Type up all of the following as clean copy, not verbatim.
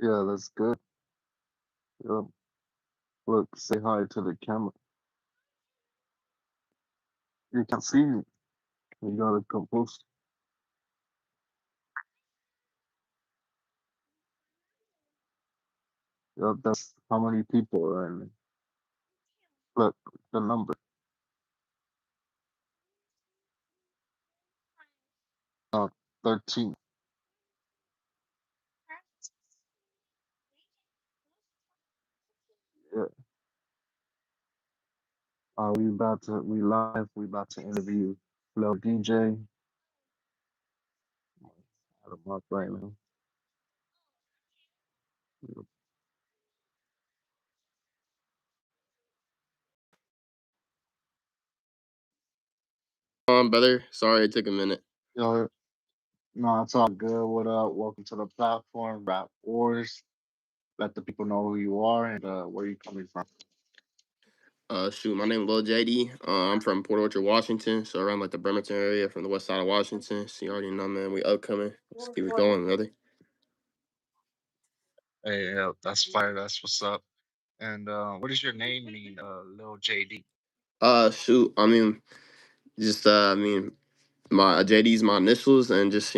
Yeah, that's good. Yeah. Look, say hi to the camera. You can see me. You gotta come close. Yeah, that's how many people are in it. Look, the number. 13. Yeah. We live. We about to interview Lil DJ. Out of luck right now. Brother. Sorry it took a minute. Yo, no, it's all good. What up? Welcome to the platform, Rap Wars. Let the people know who you are and where you coming from. Shoot, my name is Lil JD. I'm from Port Orchard, Washington, so around like the Bremerton area, from the west side of Washington. So you already know, man. We upcoming. Let's keep it going, brother. Hey, yeah, that's fire. That's what's up. And what does your name mean, Lil JD? Shoot. I mean, my JD's my initials, and just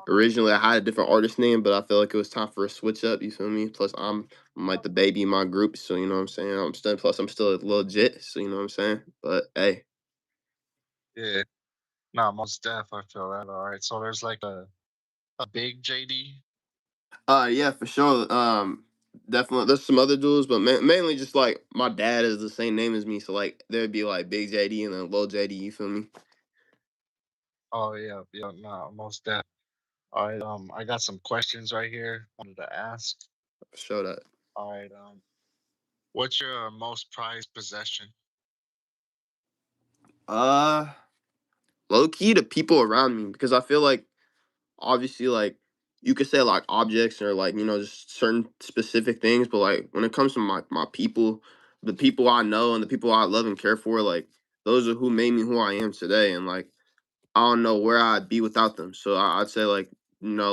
originally I had a different artist name, but I feel like it was time for a switch up. You feel me? Plus, I'm like the baby in my group, so you know what I'm saying. I'm still legit, so you know what I'm saying. But hey. Yeah, no, most def. I feel that. All right. So there's like a big JD. Yeah, for sure. Definitely. There's some other dudes, but mainly just like my dad is the same name as me, so like there'd be like Big JD and then Lil JD. You feel me? Oh yeah, yeah, no, most def. All right. I got some questions right here. Wanted to ask. For sure that. All right. What's your most prized possession? Uh, Low key the people around me because I feel like obviously like you could say like objects or like just certain specific things, but like when it comes to my people, the people I know and the people I love and care for, like those are who made me who I am today, and like I don't know where I'd be without them. So I'd say like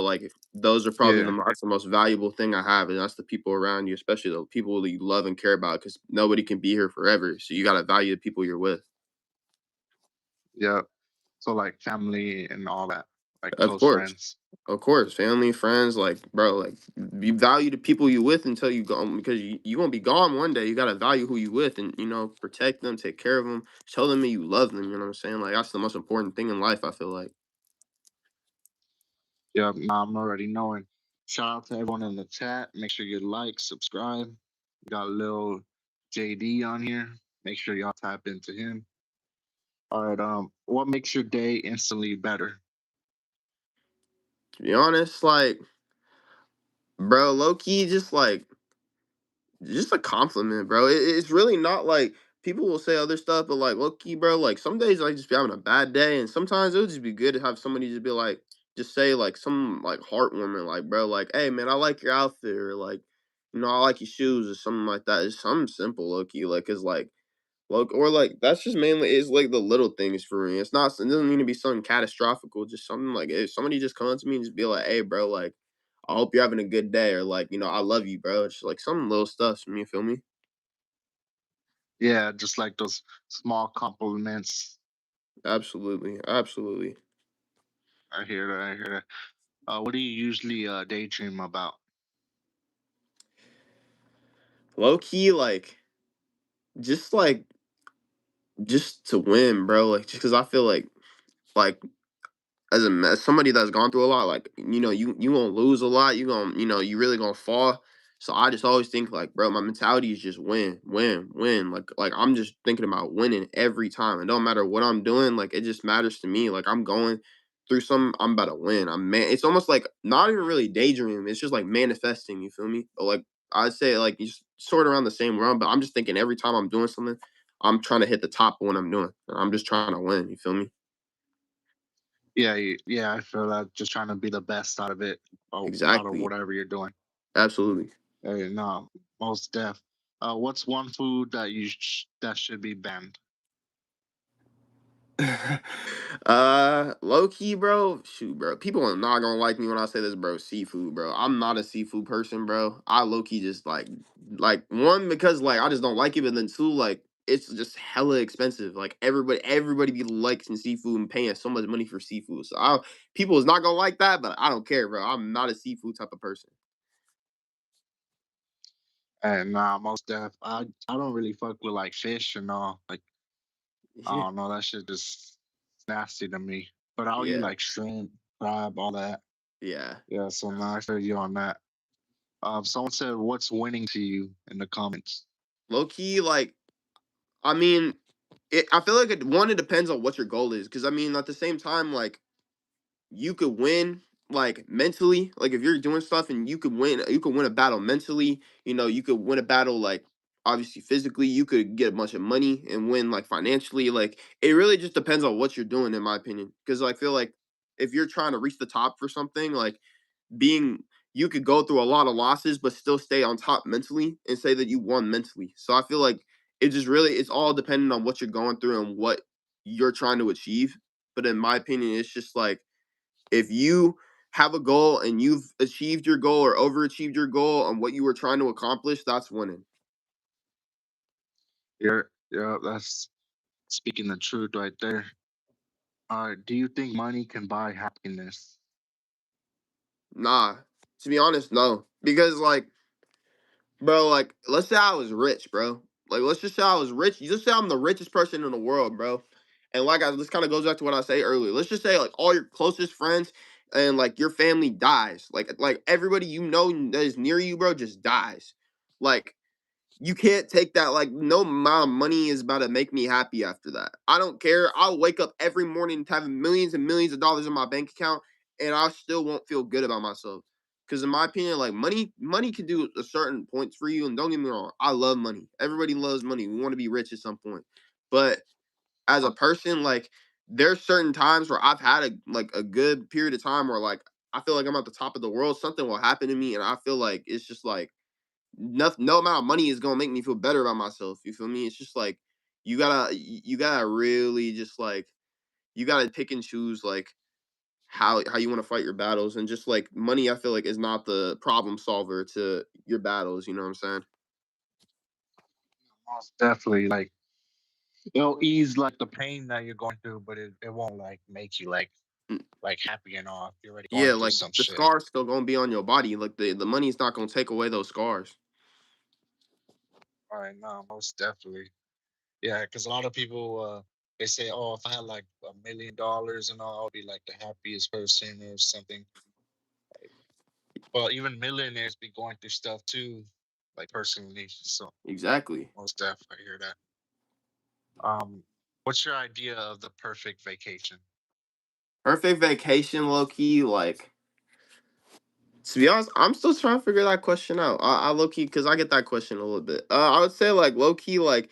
like those are probably Yeah, that's the most valuable thing I have, and that's the people around you, especially the people that you love and care about, because nobody can be here forever. So you gotta value the people you're with. yeah. So like family and all that, like Of close course, friends. family, friends, like bro, like you value the people you with until you go, because you gonna be gone one day. You gotta value who you with, and protect them, take care of them, show them that you love them. You know what I'm saying? Like that's the most important thing in life. I feel like. Yeah, nah, I'm already knowing. Shout out to everyone in the chat. Make sure you like, subscribe. We got a little JD on here. Make sure y'all tap into him. All right. What makes your day instantly better? To be honest, like bro, low key, just a compliment, bro. It's really not like people will say other stuff, but like low key, bro. Like some days I just be having a bad day, and sometimes it would just be good to have somebody just be like, just say like some like heartwarming, like bro, like hey man, I like your outfit, or like I like your shoes, or something like that. It's something simple, low key, like cause like or like that's just mainly it's like the little things for me. It's not it doesn't mean to be something catastrophical. Just something like if somebody just comes to me and just be like, hey bro, like I hope you're having a good day, or like, I love you, bro. It's like some little stuff. You feel me? Yeah, just like those small compliments. Absolutely, absolutely. I hear that. I hear that. What do you usually daydream about? Low key, just like just to win, bro. Like just because I feel like as somebody that's gone through a lot, like you gonna lose a lot. You gonna you really gonna fall. So I just always think like, bro, my mentality is just win, win, win. Like I'm just thinking about winning every time. It don't matter what I'm doing. Like it just matters to me. Like I'm going through some. I'm about to win. I'm man. It's almost like not even really daydreaming. It's just like manifesting. You feel me? But like I'd say like it's sort of around the same realm. But I'm just thinking every time I'm doing something, I'm trying to hit the top of what I'm doing. I'm just trying to win. You feel me? Yeah, yeah, I feel that. Just trying to be the best out of it, out of Exactly. whatever you're doing. Absolutely. Hey, no, most def. What's one food that that should be banned? Low key, bro. Shoot, bro. People are not gonna like me when I say this, bro. Seafood, bro. I'm not a seafood person, bro. I low key just like one because like I just don't like it, but then two, like it's just hella expensive. Like everybody be liking seafood and paying so much money for seafood. So people is not gonna like that, but I don't care, bro. I'm not a seafood type of person. And nah, most def. I don't really fuck with like fish and all. Like I Yeah. don't know, that shit just nasty to me. But I'll eat Yeah. like shrimp, crab, all that. Yeah. Yeah, so now I feel you on that. Someone said, "What's winning to you?" in the comments. Low key, like I mean, I feel like it depends on what your goal is. Cause I mean, at the same time, like you could win like mentally, like if you're doing stuff and you could win a battle mentally, you could win a battle like obviously physically, you could get a bunch of money and win like financially. Like it really just depends on what you're doing in my opinion. Because I feel like if you're trying to reach the top for something, like being you could go through a lot of losses but still stay on top mentally and say that you won mentally. So I feel like it's all dependent on what you're going through and what you're trying to achieve. But in my opinion, it's just like if you have a goal and you've achieved your goal or overachieved your goal on what you were trying to accomplish, that's winning. Yeah, that's speaking the truth right there. Do you think money can buy happiness? Nah, to be honest, no. Because like, bro, like let's say I was rich, bro. Like let's just say I was rich. You just say I'm the richest person in the world, bro. And this kind of goes back to what I say earlier. Let's just say like all your closest friends and like your family dies. Like everybody you know that is near you, bro, just dies. Like you can't take that. Like no amount of money is about to make me happy after that. I don't care. I'll wake up every morning having millions and millions of dollars in my bank account, and I still won't feel good about myself. Because in my opinion, like money can do a certain points for you. And don't get me wrong, I love money. Everybody loves money. We want to be rich at some point, but as a Uh, person, like there's certain times where I've had a good period of time where like I feel like I'm at the top of the world. Something will happen to me, and I feel like it's just like no amount of money is gonna make me feel better about myself. You feel me? It's just like you gotta really just like you gotta pick and choose like how you want to fight your battles and just like money I feel like is not the problem solver to your battles, you know what I'm saying? Most definitely. Like it'll ease like the pain that you're going through, but it won't like make you Mm, like happy and all if you're already yeah, going through like some the shit. scars still gonna be on your body. Like the money's not gonna take away those scars. All right, no, most definitely. Yeah, because a lot of people they say, "Oh, if I had like $1 million and all, I'll be like the happiest person or something." Well, even millionaires be going through stuff too, like personally. So Exactly. most definitely, I hear that. Um, what's your idea of the perfect vacation? Perfect vacation, low key, like to be honest, I'm still trying to figure that question out. I low key because I get that question a little bit. I would say like low key, like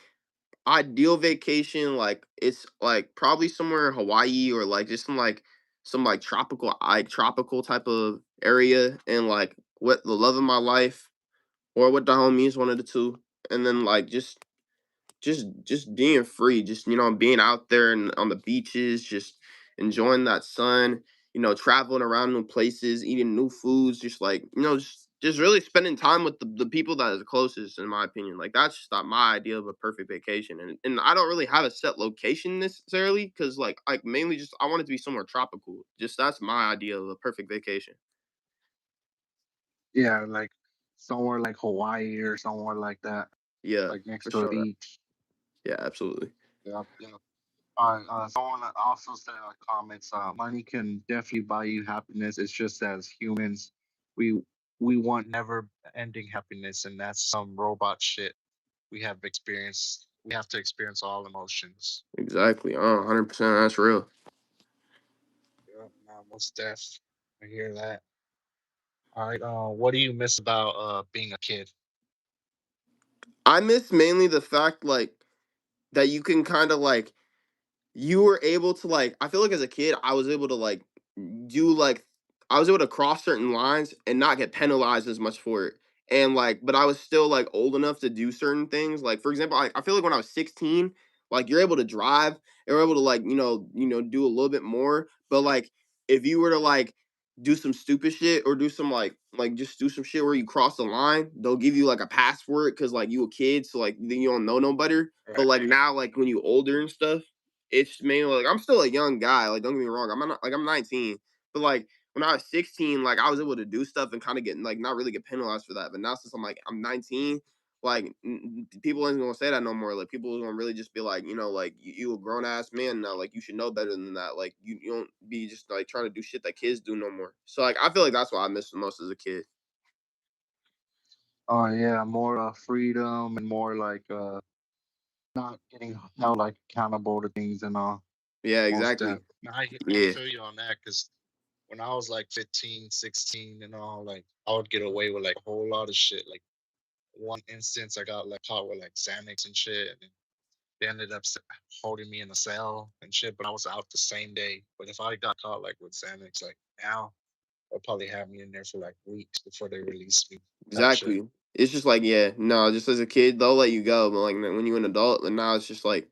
ideal vacation, like it's like probably somewhere in Hawaii or like just some like tropical type of area and like with the love of my life or with the homies, one of the two. And then like just being free, just being out there and on the beaches, just enjoying that sun, traveling around new places, eating new foods, just like, just just really spending time with the people that is closest, in my opinion. Like that's just not my idea of a perfect vacation, and I don't really have a set location necessarily because like mainly just I want it to be somewhere tropical. Just that's my idea of a perfect vacation. Yeah, like somewhere like Hawaii or somewhere like that, Yeah, like next for to a sure. beach. Yeah, absolutely. Yeah, yeah. Someone also said in the comments, money can definitely buy you happiness. It's just as humans, we we want never ending happiness, and that's some robot shit. We have to experience all emotions. Exactly. 100%. That's real. Yeah, nah, most deaf. I hear that. All right. What do you miss about being a kid? I miss mainly the fact like that you can kind of like you were able to like I feel like as a kid I was able to like do like I was able to cross certain lines and not get penalized as much for it. And like but I was still like old enough to do certain things. Like for example, I feel like when I was 16, like you're able to drive, you're able to like, do a little bit more. But like if you were to like do some stupid shit or do some like just do some shit where you cross the line, they'll give you like a pass for it because like you a kid, so like then you don't know no better. But Right. like now, like when you older and stuff, it's mainly like I'm still a young guy. Like, don't get me wrong, I'm not like I'm 19, but like when I was 16, like I was able to do stuff and kind of get like not really get penalized for that. But now since I'm 19, like people ain't gonna say that no more. Like people gonna really just be like, like you a grown ass man now. Like you should know better than that. Like you don't be just like trying to do shit that kids do no more. So like I feel like that's what I miss the most as a kid. Oh yeah, more freedom and more like not getting held like accountable to things and all. Yeah, Most exactly. deaf. I Yeah, feel you on that because when I was like 15, 16 and all, like I would get away with like a whole lot of shit. Like one instance I got like caught with like Xanax and shit, and they ended up holding me in a cell and shit, but I was out the same day. But if I got caught like with Xanax, like now, they'll probably have me in there for like weeks before they release me. Type shit. exactly. It's just like yeah, no, just as a kid they'll let you go, but like when you're an adult, and now it's just like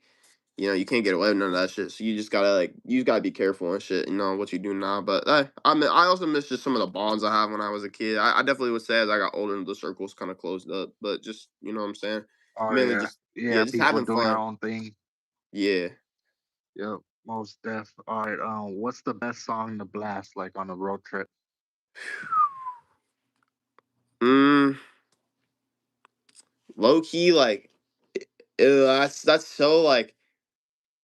you can't get away with none of that shit. So you just gotta you just gotta be careful and shit. What you do now. But I also miss just some of the bonds I have when I was a kid. I definitely would say as I got older, the circles kind of closed up. But just what I'm saying, Oh mainly yeah, just yeah, yeah. just People having doing their fun. own thing. Yeah. Yep, most def. All right. What's the best song to blast like on a road trip? Mm, low key that's so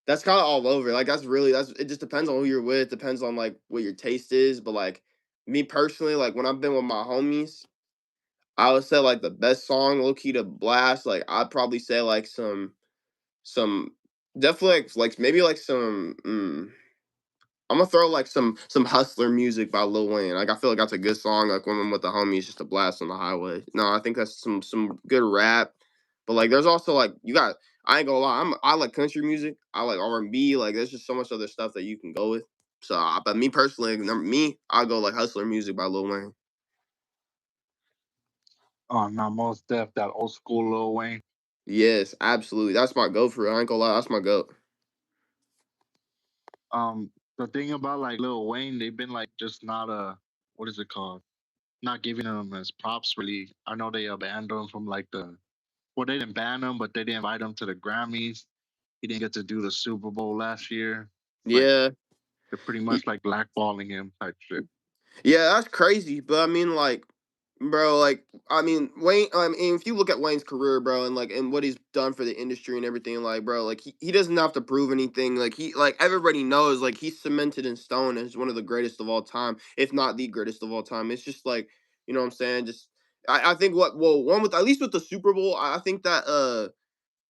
that's kind of all over. Like that's it. Just depends on who you're with. Depends on like what your taste is. But like me personally, like when I've been with my homies. I would say like the best song low key to blast. Like I'd probably say like some definitely like maybe like some I'm gonna throw like some hustler music by Lil Wayne. Like I feel like that's a good song. Like when I'm with the homies, just a blast on the highway. No, I think that's some good rap. But like there's also like you got I ain't gonna lie, I like country music. I like R&B. Like there's just so much other stuff that you can go with. So, but me personally, I'll go like hustler music by Lil Wayne. Oh no, most def. That old school Lil Wayne. Yes, absolutely. That's my go for it. I ain't gonna lie, that's my go. The thing about like Lil Wayne, they've been like just not what is it called? Not giving him his props really. I know they abandoned him from like well, they didn't ban him, but they didn't invite him to the Grammys. He didn't get to do the Super Bowl last year. Like Yeah. they're pretty much like blackballing him type shit. Yeah, that's crazy. But I mean, like, bro, like, I mean, Wayne. I mean, if you look at Wayne's career, bro, and like, and what he's done for the industry and everything, like, bro, like, he doesn't have to prove anything. Like everybody knows, like, he's cemented in stone as one of the greatest of all time, if not the greatest of all time. It's just like, what I'm saying? Just, I think one with at least with the Super Bowl, I think that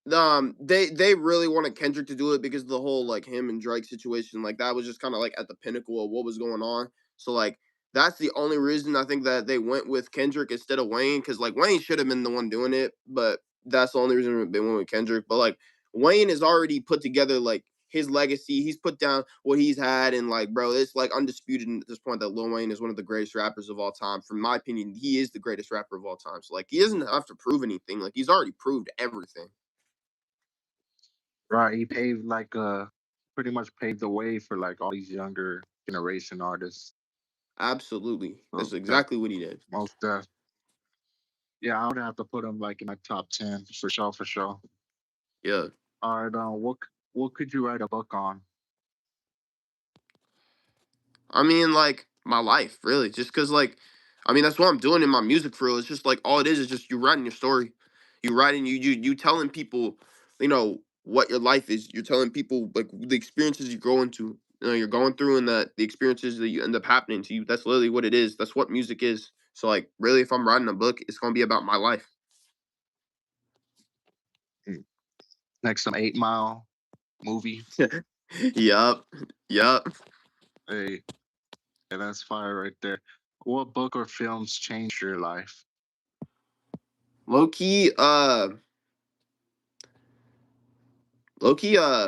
they really wanted Kendrick to do it because of the whole like him and Drake situation. Like that was just kind of like at the pinnacle of what was going on. So like that's the only reason I think that they went with Kendrick instead of Wayne, because like Wayne should have been the one doing it, but that's the only reason they went with Kendrick. But like Wayne has already put together like his legacy. He's put down what he's had, and like bro, it's like undisputed at this point that Lil Wayne is one of the greatest rappers of all time. From my opinion, he is the greatest rapper of all time. So like he doesn't have to prove anything. Like he's already proved everything. Right. He paved like pretty much paved the way for like all these younger generation artists. Absolutely. That's So that exactly what he did. most def. Yeah, I would have to put him like in my top 10 for sure, for sure. Yeah. All right, what could you write a book on? I mean, like my life, really, just because, like, I mean, that's what I'm doing in my music for real. It's just like all it is just you writing your story, you writing, you telling people, what your life is. You're telling people like the experiences you go into, you're going through, and the experiences that you end up happening to you. That's literally what it is. That's what music is. So, like, really, if I'm writing a book, it's gonna be about my life. Mm, Like some 8 Mile movie? Yup, yup. Hey, yeah, that's fire right there. What book or films changed your life? Low key,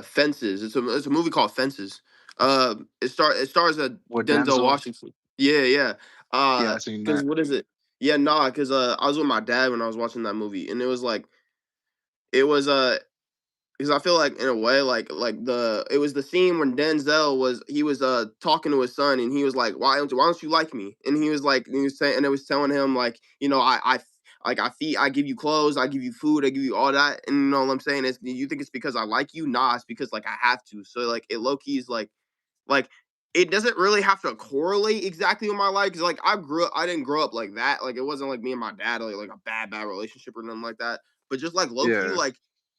Fences. It's a movie called Fences. It stars With Denzel Denzel? Washington. Yeah, yeah. Yeah, I seen Cause that. what is it? Yeah, nah, cause I was with my dad when I was watching that movie, and it was like it was because I feel like in a way like it was the scene when Denzel was he was talking to his son, and he was like, why don't you like me? And he was like, and he was saying, and it was telling him like, I feed, I give you clothes, I give you food, I give you all that. And you know what I'm saying is, you think it's because I like you? Nah, it's because like I have to. So like it low key is like it doesn't really have to correlate exactly with my life, because like I didn't grow up like that. Like it wasn't like me and my dad like a bad relationship or nothing like that. But just like low key, Yeah, like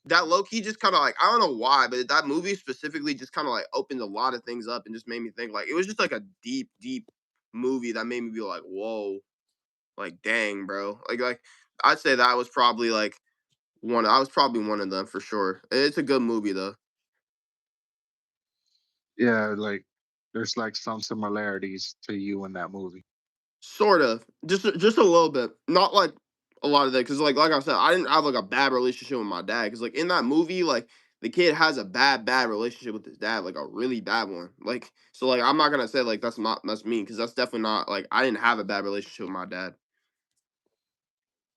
that low key just kind of like, I don't know why, but that movie specifically just kind of like opened a lot of things up and just made me think. Like it was just like a deep movie that made me be like, whoa, like dang, bro. Like I'd say that was probably like one. I was probably one of them for sure. It's a good movie though. yeah, like there's like some similarities to you in that movie. Sort of, just a little bit, not like a lot of that, because like I said, I didn't have like a bad relationship with my dad, because like in that movie, like the kid has a bad relationship with his dad, like a really bad one. Like so, like I'm not gonna say like that's me, because that's definitely not like I didn't have a bad relationship with my dad.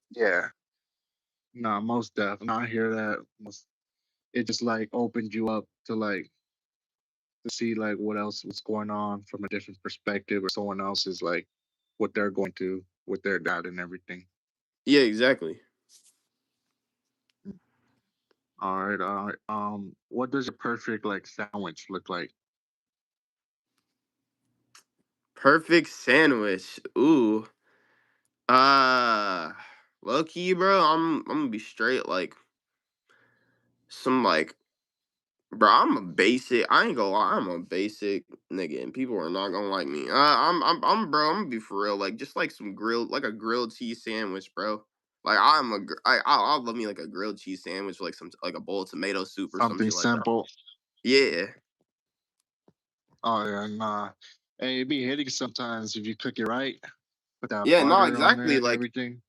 Yeah, no, most definitely. I hear that. It just like opened you up to like to see like what else was going on from a different perspective, or someone else is like what they're going to with their dad and everything. Yeah, exactly. All right, all right. What does a perfect like sandwich look like? Perfect sandwich. Ooh, uh, low key, bro. I'm gonna be straight. Like some like bro, I'm a basic. I ain't gonna lie, I'm a basic nigga, and people are not gonna like me. Bro. I'm gonna be for real. Like, just like some grilled, like a grilled cheese sandwich, bro. Like, I love me like a grilled cheese sandwich, like some like a bowl of tomato soup or some Something shit like that. simple. Yeah, Oh yeah, nah. Hey, it be hitting sometimes if you cook it right. Put that yeah, no, butter on there exactly. and Like, everything.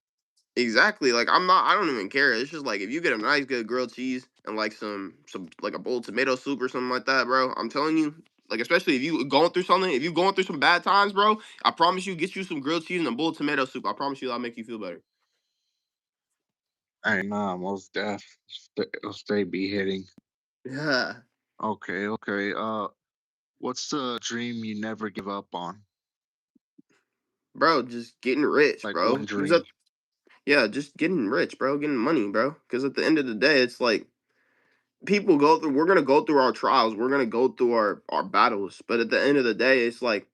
exactly. Like, I'm not. I don't even care. It's just like if you get a nice good grilled cheese and like some like a bowl of tomato soup or something like that, bro. I'm telling you, like especially if you going through something, if you going through some bad times, bro. I promise you, get you some grilled cheese and a bowl of tomato soup. I promise you, that'll make you feel better. Hey, nah, most def. Stay be hitting. Yeah, Okay, okay. What's the dream you never give up on? bro. Just getting rich, Like bro. one Because dream. yeah, just getting rich, bro. Getting money, bro. Because at the end of the day, it's like people go through. We're gonna go through our trials. We're gonna go through our battles. But at the end of the day, it's like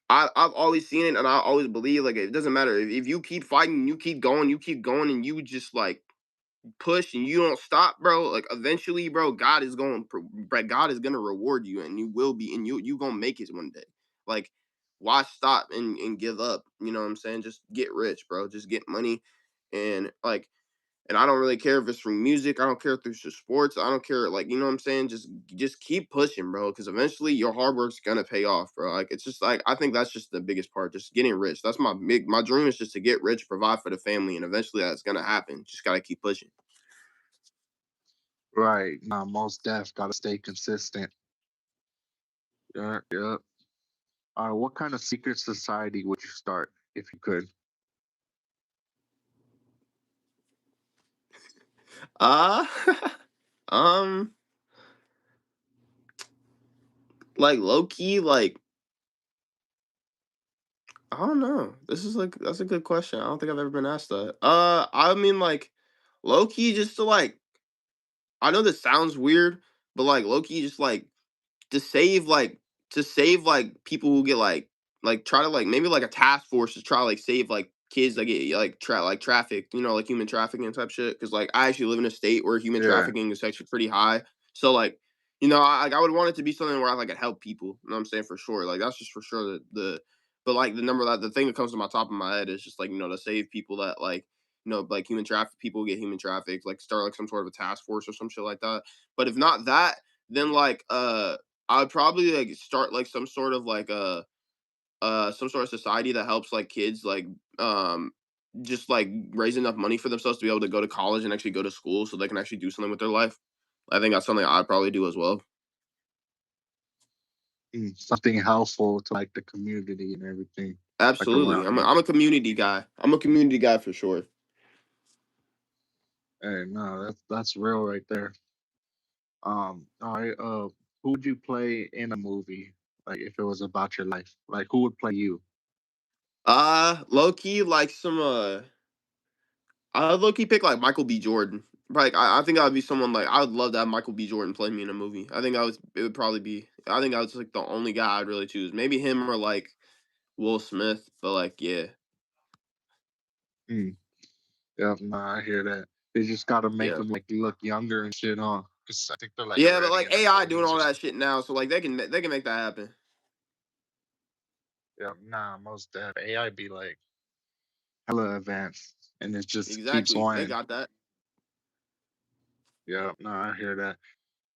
I've always seen it, and I always believe like it doesn't matter if you keep fighting, you keep going, and you just like push and you don't stop, bro. Like eventually, bro, God is gonna reward you, and you will be, and you gonna make it one day. Like, why stop and give up? You know what I'm saying? Just get rich, bro. Just get money, and like and I don't really care if it's from music. I don't care if it's just sports. I don't care, like you know what I'm saying. Just keep pushing, bro. Because eventually your hard work's gonna pay off, bro. Like it's just like I think that's just the biggest part. Just getting rich. That's my dream is just to get rich, provide for the family, and eventually that's gonna happen. Just gotta keep pushing. Right. Nah, most def. Gotta stay consistent. Yeah, yeah. What kind of secret society would you start if you could? Uh um like low key, like I don't know. This is like that's a good question. I don't think I've ever been asked that. I mean, like, low key, just to like, I know this sounds weird, but like, low key, just like to save like people who get try to like maybe like a task force to try to like save like kids that get like trafficked, like human trafficking type shit. Because like I actually live in a state where human Yeah, trafficking is actually pretty high. So like I would want it to be something where I like could help people. You know what I'm saying, for sure. Like that's just for sure the but like the thing that comes to my top of my head is just like to save people that like like human traffic people get human trafficked, like start like some sort of a task force or some shit like that. But if not that, then like I would probably like start like some sort of society that helps like kids um just like raise enough money for themselves to be able to go to college and actually go to school so they can actually do something with their life. I think that's something I'd probably do as well. something helpful to like the community and everything, like Absolutely. around you. I'm a community guy. I'm a community guy for sure. Hey, no, that's real right there. All right. Who would you play in a movie? Like if it was about your life, like who would play you? Low key like some I would low key pick like Michael B. Jordan. Like I think I would be someone like I would love to have Michael B. Jordan play me in a movie. I think it would probably be I think I was like the only guy I'd really choose. Maybe him or like Will Smith, but like yeah. Hmm. Yeah, nah, I hear that. They just gotta make Yeah. them like look younger and shit, huh? Because I think they're like Yeah, but already like in their AI doing forties all or that something. shit now, so like they can make that happen. Yeah, nah, most def AI be like hella advanced, and it just keeps Exactly. They going. got that. Yeah, nah, I hear that.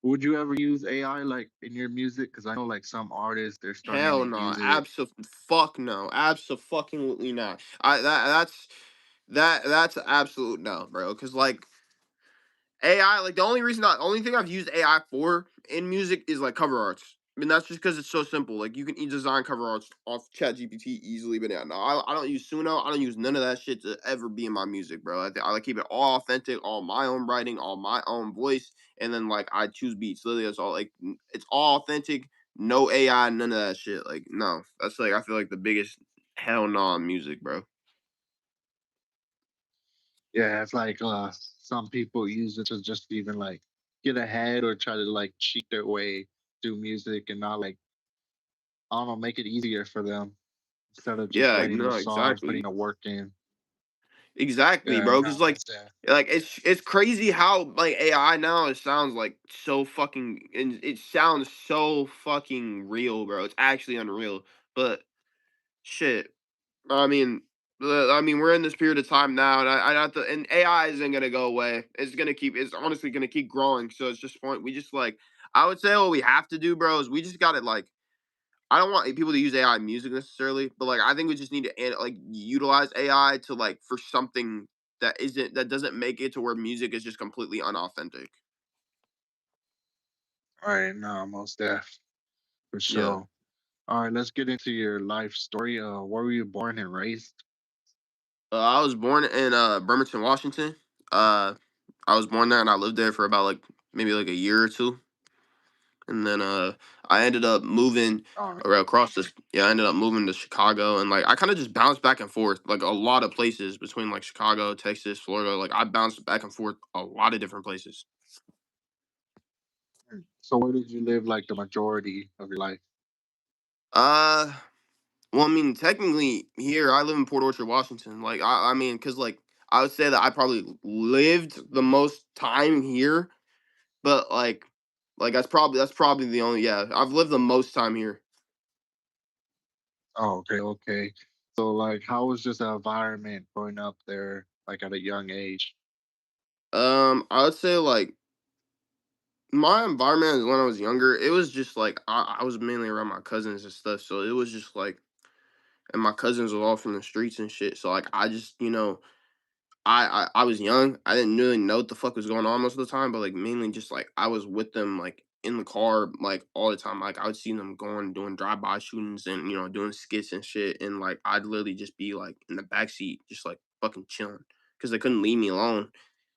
Would you ever use AI like in your music? Because I know like some artists they're starting Hell to no. use it. Fuck no. Absolutely not. That's absolute no, bro. Cause like AI, like only thing I've used AI for in music is like cover arts. I mean, that's just because it's so simple. Like you can design cover arts off ChatGPT easily. But yeah, no, I don't use Suno. I don't use none of that shit to ever be in my music, bro. I like keep it all authentic, all my own writing, all my own voice, and then like I choose beats. Literally, that's all. Like it's all authentic, no AI, none of that shit. Like no, that's like I feel like the biggest hell no on music, bro. Yeah, it's like some people use it to just even like get ahead or try to like cheat their way through music and not like I don't know, make it easier for them instead of just Yeah, writing the no, songs, putting exactly. the work in. Exactly, Yeah, bro. no, Cause like, most def. like it's crazy how like AI now it sounds like so fucking and it sounds so fucking real, bro. It's actually unreal. But shit, I mean, we're in this period of time now, and I have to, and AI isn't gonna go away. It's honestly gonna keep growing. So it's just point. We just like, I would say what we have to do, bro, is we just gotta like I don't want people to use AI in music necessarily, but like I think we just need to like utilize AI to like for something that doesn't make it to where music is just completely unauthentic. All right, no, most def for Yeah. sure. All right, let's get into your life story. Where were you born and raised? I was born in Bremerton, Washington. Uh I was born there and I lived there for about like maybe like a year or two. And then I ended up moving All right. across this yeah, I ended up moving to Chicago and like I kind of just bounced back and forth like a lot of places between like Chicago, Texas, Florida. Like I bounced back and forth a lot of different places. So where did you live like the majority of your life? Uh, well, I mean, technically here I live in Port Orchard, Washington. Like, I mean, cause like I would say that I probably lived the most time here, but that's probably the only yeah I've lived the most time here. Oh, okay, okay. So like how was just the environment growing up there like at a young age? I would say like my environment when I was younger, it was just like I was mainly around my cousins and stuff, so it was just like, and my cousins were all from the streets and shit. So like I just I was young. I didn't really know what the fuck was going on most of the time, but like mainly just like I was with them like in the car like all the time. Like I would see them going doing drive by shootings and doing skits and shit, and like I'd literally just be like in the back seat just like fucking chilling because they couldn't leave me alone.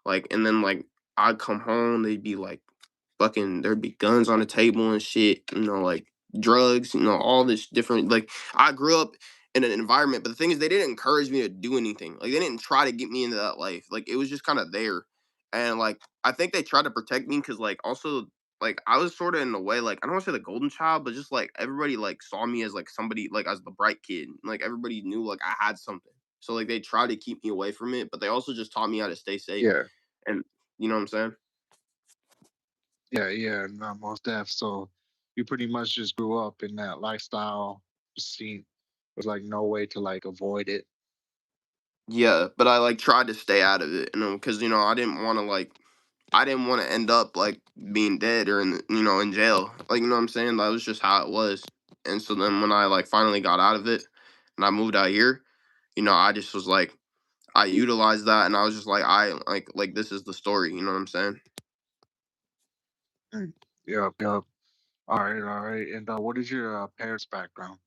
Like and then like I'd come home, they'd be like fucking there'd be guns on the table and shit, like drugs, all this different like I grew up in an environment. But the thing is, they didn't encourage me to do anything. Like they didn't try to get me into that life. Like it was just kind of there, and like I think they tried to protect me because like also like I was sort of in a way like I don't want to say the golden child, but just like everybody like saw me as like somebody like as the bright kid. Like everybody knew like I had something. So like they tried to keep me away from it, but they also just taught me how to stay safe. Yeah, And you know what I'm saying? yeah, yeah. No, most def. So you pretty much just grew up in that lifestyle. Seen was like no way to like avoid it. Yeah, but I like tried to stay out of it, because I didn't want to I didn't want to end up like being dead or in jail. Like you know what I'm saying? That was just how it was. And so then when I like finally got out of it and I moved out here, I just was like I utilized that and I was just like I like this is the story, you know what I'm saying? Mm. Yep, yep. All right, all right. And what is your parents' background?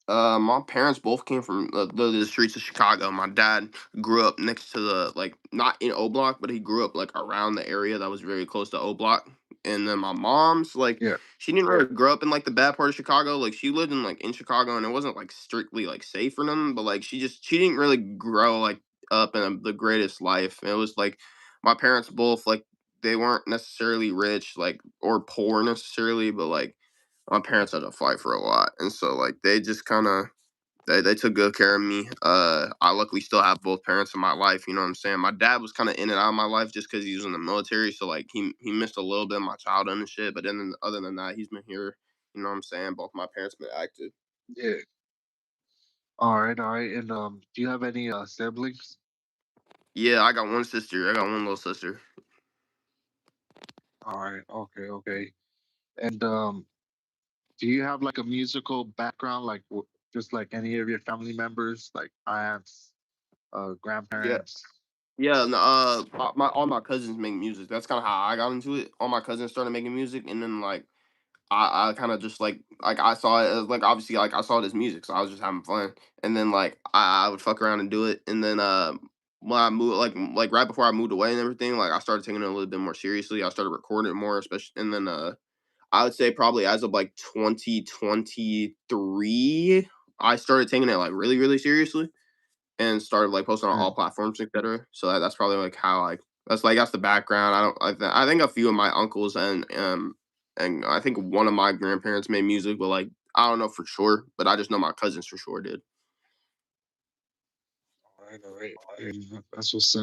My parents both came from the streets of Chicago. My dad grew up next to the not in O Block, but he grew up like around the area that was very close to O Block. And then my mom's like Yeah. she didn't really grow up in like the bad part of Chicago. Like she lived in in Chicago, and it wasn't like strictly like safe or nothing. But like she didn't really grow like up in the greatest life. And it was like my parents both like they weren't necessarily rich like or poor necessarily, but like my parents had to fight for a lot, and so like they just kind of they took good care of me. I luckily still have both parents in my life. You know what I'm saying? My dad was kind of in and out of my life just because he was in the military, so like he missed a little bit of my childhood and shit. But then other than that, he's been here. You know what I'm saying? Both my parents been active. Yeah. All right, all right. And do you have any siblings? Yeah, I got one sister. I got one little sister. All right. Okay, okay. And do you have like a musical background, like just like any of your family members, like aunts, Yeah, grandparents? yeah. No, my all my cousins make music. That's kind of how I got into it. All my cousins started making music, and then like I kind of just like I saw it as like obviously like I saw it as music, so I was just having fun. And then like I would fuck around and do it. And then when I moved like right before I moved away and everything, like I started taking it a little bit more seriously. I started recording it more, especially and then I would say probably as of like 2023, I started taking it like really, really seriously and started like posting on all Mm. platforms, etc. So that's probably like how that's the background. I think a few of my uncles and I think one of my grandparents made music, but like I don't know for sure, but I just know my cousins for sure did. All right. And that's what's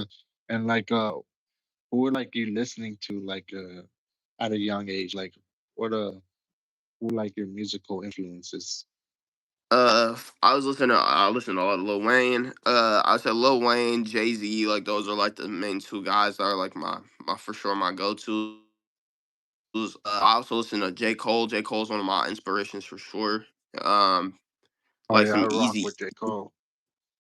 and like who were like you listening to like at a young age? Like what who like your musical influences? I listened to a lot of Lil Wayne. I said Lil Wayne, Jay Z, like those are like the main two guys that are like my for sure my go to. I also listen to J. Cole. J. Cole's one of my inspirations for sure. Um, Oh like yeah, I some rock easy, with J. Cole.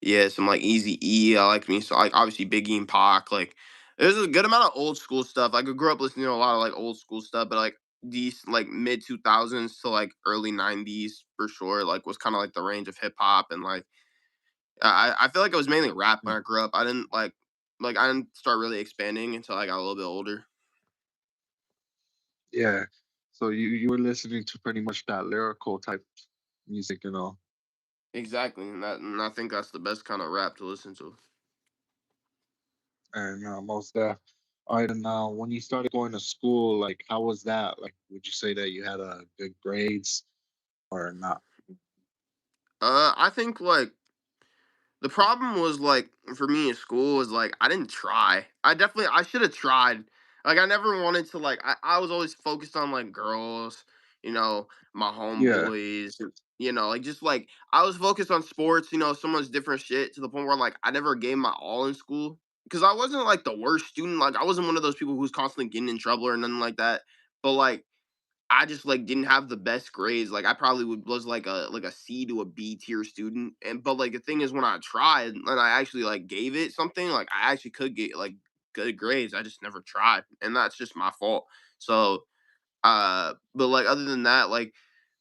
yeah, some like Easy E. I like me so like obviously Biggie and Pac. Like there's a good amount of old school stuff. Like I grew up listening to a lot of like old school stuff, but like these like mid 2000s to like early 90s for sure. Like was kind of like the range of hip hop and like I feel like it was mainly rap when Mm. I grew up. I didn't like I didn't start really expanding until I got a little bit older. Yeah. So you were listening to pretty much that lyrical type music, you know. Exactly, and I think that's the best kind of rap to listen to. And most all right, and now when you started going to school, like how was that? Like would you say that you had good grades or not? I think like the problem was like for me in school was like I didn't try. I should have tried. Like I never wanted to I was always focused on like girls, my Yeah. homeboys, like just like I was focused on sports, so much different shit to the point where like I never gave my all in school. Cause I wasn't like the worst student. Like I wasn't one of those people who's constantly getting in trouble or nothing like that. But like I just like didn't have the best grades. Like I probably was like a C to a B tier student. And but like the thing is when I tried and I actually like gave it something, like I actually could get like good grades. I just never tried. And that's just my fault. So but like other than that, like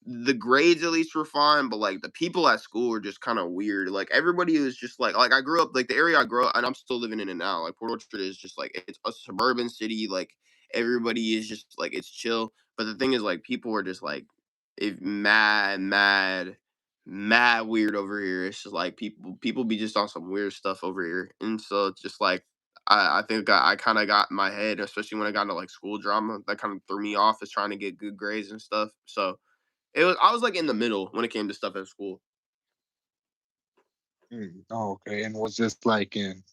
the grades at least were fine, but like the people at school were just kind of weird. Like everybody was just like I grew up like the area I grew up and I'm still living in it now. Like Port Orchard is just like it's a suburban city. Like everybody is just like it's chill. But the thing is like people were just like if mad, mad. mad weird over here. It's just like people be just on some weird stuff over here, and so it's just like I think I kind of got in my head, especially when I got into like school drama. That kind of threw me off as trying to get good grades and stuff. So I was like in the middle when it came to stuff at school. Oh, okay. And was this like in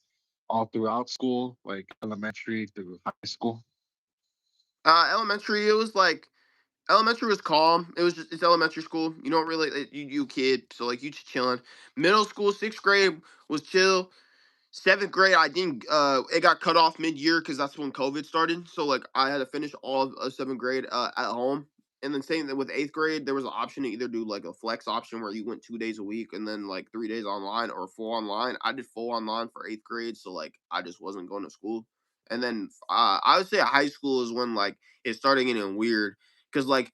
all throughout school, like elementary through high school? Elementary, it was like elementary was calm. It was just it's elementary school. You don't really you kid, so like you just chilling. Middle school, sixth grade was chill. Seventh grade, I didn't. It got cut off mid year because that's when COVID started. So like I had to finish all of seventh grade at home. And then same thing with eighth grade, there was an option to either do like a flex option where you went 2 days a week and then like 3 days online or full online. I did full online for eighth grade, so like I just wasn't going to school. And then I would say high school is when like it started getting weird because like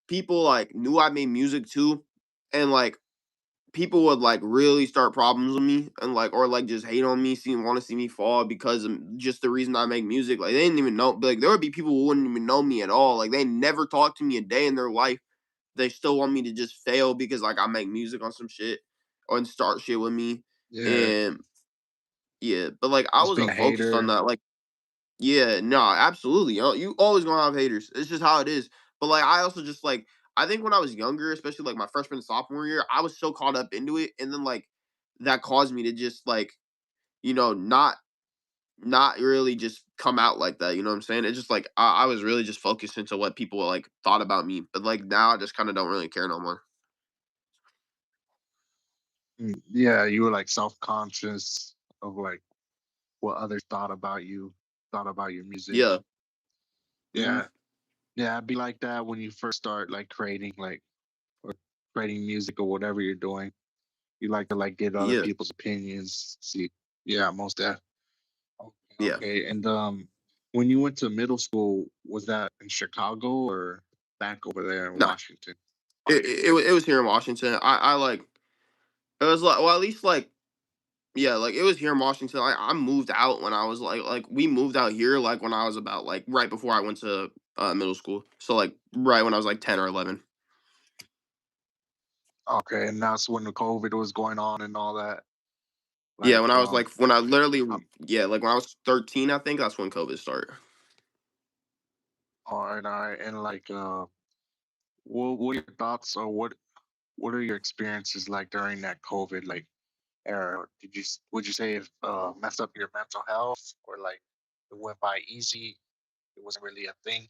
people like knew I made music too, and like people would like really start problems with me and like or like just hate on me, want to see me fall because of just the reason I make music. Like they didn't even know. Like there would be people who wouldn't even know me at all. Like they never talked to me a day in their life. They still want me to just fail because like I make music on some shit or and start shit with me. Yeah, And yeah, but like I just being wasn't a focused on hater. that. Like yeah, no, absolutely. You always gonna have haters. It's just how it is. But like I also just like I think when I was younger, especially like my freshman and sophomore year, I was so caught up into it, and then like that caused me to just like not really just come out like that. You know what I'm saying? It's just like I was really just focused into what people like thought about me, but like now I just kind of don't really care no more. Yeah, you were like self-conscious of like what others thought about your music. Yeah. Hmm. Yeah. Yeah, it'd be like that when you first start like creating like or creating music or whatever you're doing. You like to like get other Yeah. people's opinions. See, yeah, most def. Okay, Yeah. okay. And when you went to middle school, was that in Chicago or back over there in No, Washington? it was here in Washington. I like it was like well at least like yeah, like, it was here in Washington. I moved out when I was, we moved out here, like, when I was about, like, right before I went to, middle school. So, like, right when I was, like, 10 or 11. Okay, and that's when the COVID was going on and all that. Yeah, Like, when I literally um, yeah, like, when I was 13, I think that's when COVID started. all right, and like, what are your thoughts or what are your experiences like during that COVID like era? Would you say it messed up your mental health or like it went by easy? It wasn't really a thing.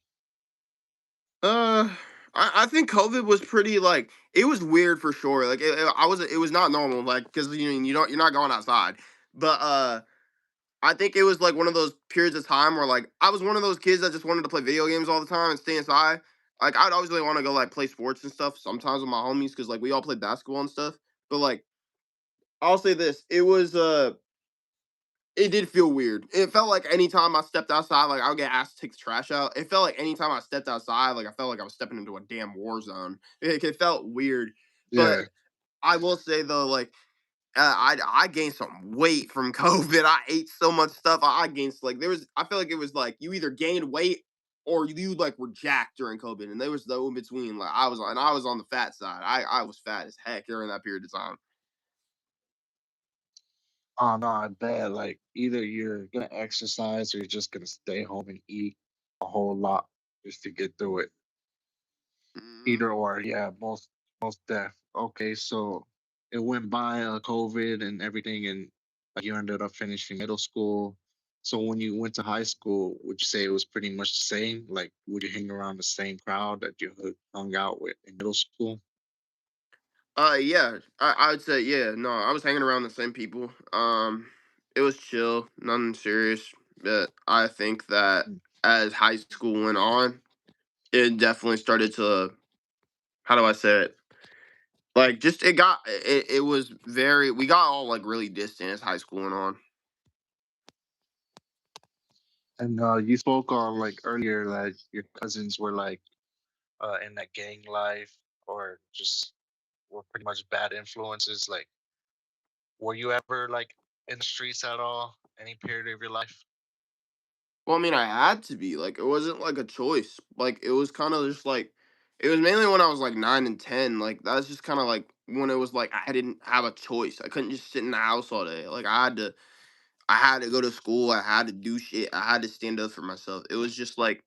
Uh, I think COVID was pretty, like it was weird for sure. Like, it was not normal, like, because you're not going outside. But, I think it was like one of those periods of time where like I was one of those kids that just wanted to play video games all the time and stay inside. Like I'd always really want to go like play sports and stuff sometimes with my homies because like we all played basketball and stuff. But like I'll say this, it did feel weird. It felt like anytime I stepped outside, like I would get asked to take the trash out. It felt like anytime I stepped outside, like I felt like I was stepping into a damn war zone. It felt weird. But Yeah. I will say though, like I gained some weight from COVID. I ate so much stuff. I gained like there was. I feel like it was like you either gained weight or you like were jacked during COVID, and there was no in between. Like I was on the fat side. I was fat as heck during that period of time. Oh no, I bet like either you're gonna exercise or you're just gonna stay home and eat a whole lot just to get through it. Hmm. Either or, yeah, most def. Okay, so it went by COVID and everything, and like you ended up finishing middle school. So when you went to high school, would you say it was pretty much the same? Like, would you hang around the same crowd that you hung out with in middle school? Yeah, I would say yeah. No, I was hanging around the same people. It was chill, nothing serious. But I think that Mm. as high school went on, it definitely started to how do I say it? Like, just it was very we got all, like, really distant as high school went on. And you spoke on like earlier that your cousins were like in that gang life or just were pretty much bad influences. Like, were you ever like in the streets at all? Any period of your life? Well, I mean, I had to be, like, it wasn't, like, a choice. Like, it was kinda just, like It was mainly when I was like 9 and 10. Like that's just kind of like when it was like I didn't have a choice. I couldn't just sit in the house all day. Like I had to go to school. I had to do shit. I had to stand up for myself. It was just like